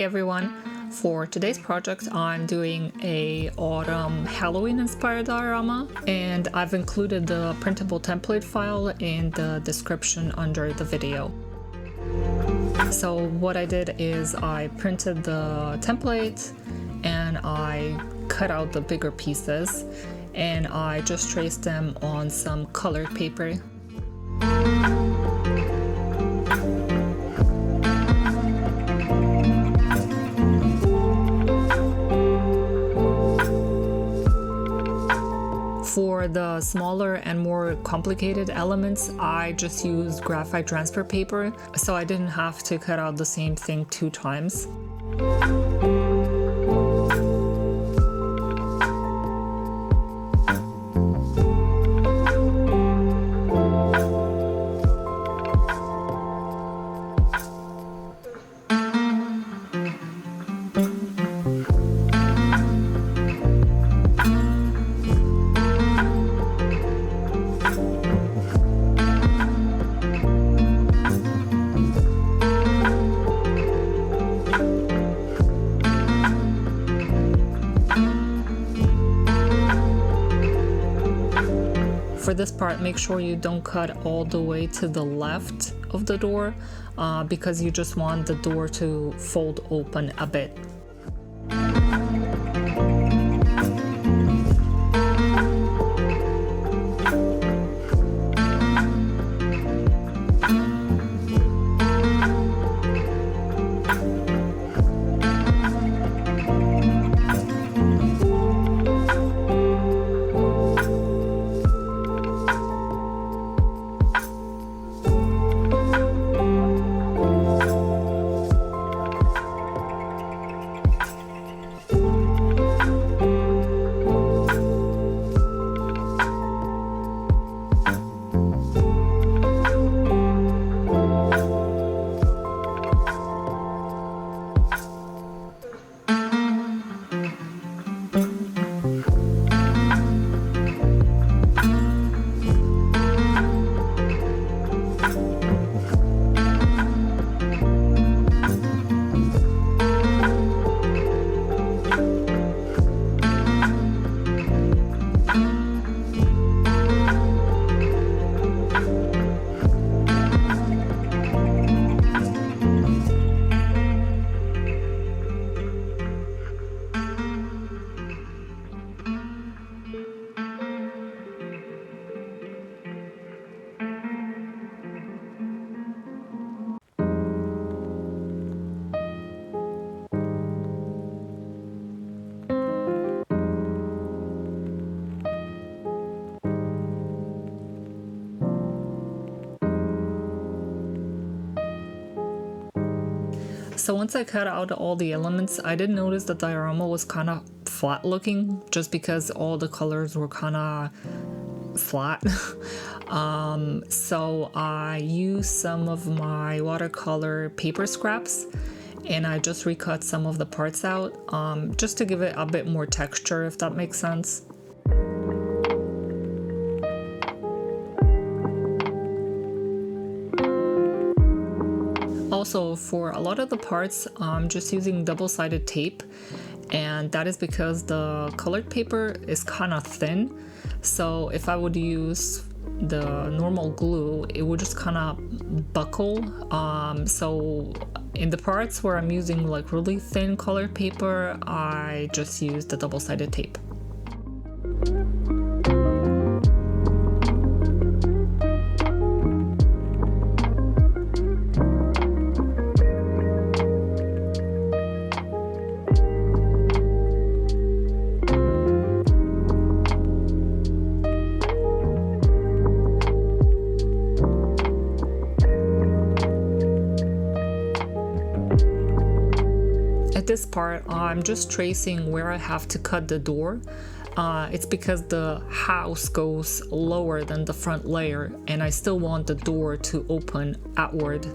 everyone! For today's project I'm doing a autumn Halloween inspired diorama, and I've included the printable template file in the description under the video. So what I did is I printed the template and I cut out the bigger pieces and I just traced them on some colored paper. For the smaller and more complicated elements, I just used graphite transfer paper, so I didn't have to cut out the same thing 2 times. For this part, make sure you don't cut all the way to the left of the door because you just want the door to fold open a bit. So once I cut out all the elements, I did notice the diorama was kind of flat looking just because all the colors were kind of flat. So I used some of my watercolor paper scraps and I just recut some of the parts out just to give it a bit more texture, if that makes sense. Also, for a lot of the parts, I'm just using double-sided tape, and that is because the colored paper is kind of thin. So if I would use the normal glue, it would just kind of buckle. So in the parts where I'm using like really thin colored paper, I just use the double-sided tape. At this part, I'm just tracing where I have to cut the door. It's because the house goes lower than the front layer and I still want the door to open outward.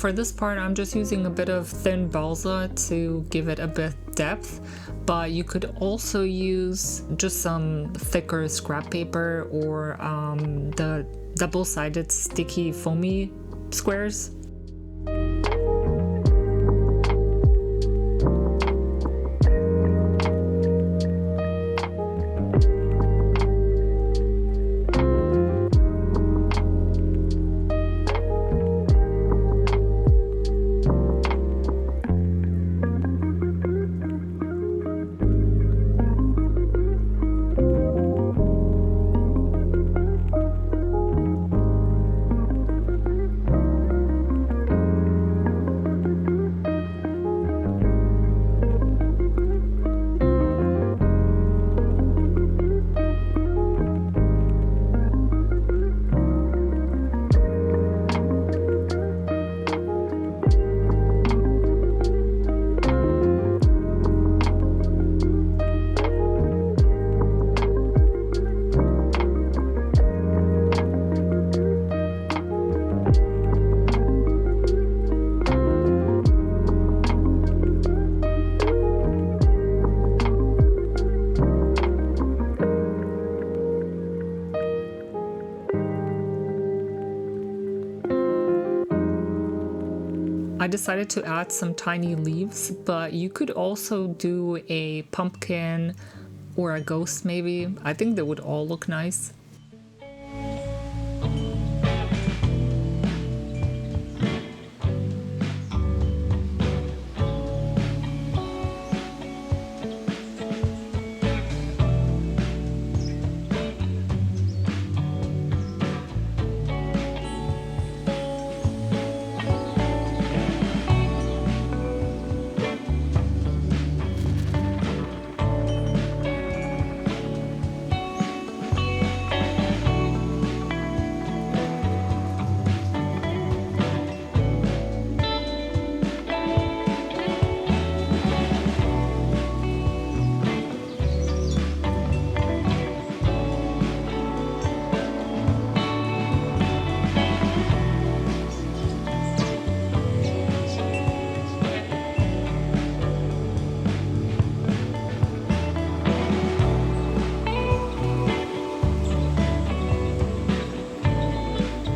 for this part, I'm just using a bit of thin balsa to give it a bit depth, but you could also use just some thicker scrap paper or the double-sided sticky foamy squares. I decided to add some tiny leaves, but you could also do a pumpkin or a ghost maybe. I think they would all look nice.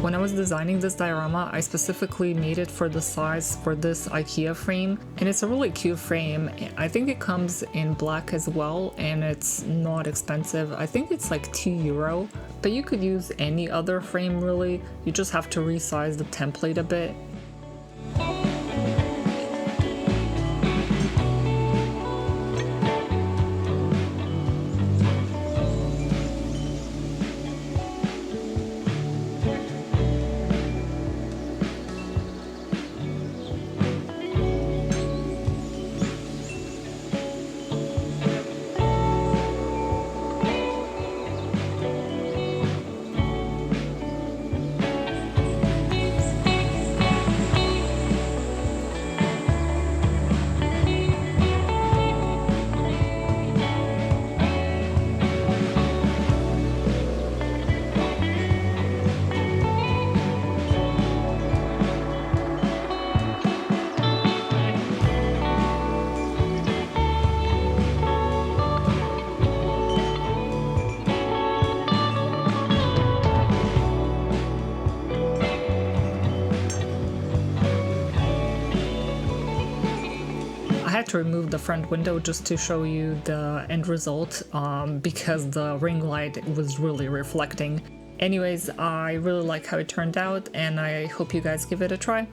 When I was designing this diorama, I specifically made it for the size for this Ikea frame, and it's a really cute frame. I think it comes in black as well, and it's not expensive. I think it's like €2, but you could use any other frame really. You just have to resize the template a bit. I had to remove the front window just to show you the end result because the ring light was really reflecting. Anyways, I really like how it turned out and I hope you guys give it a try.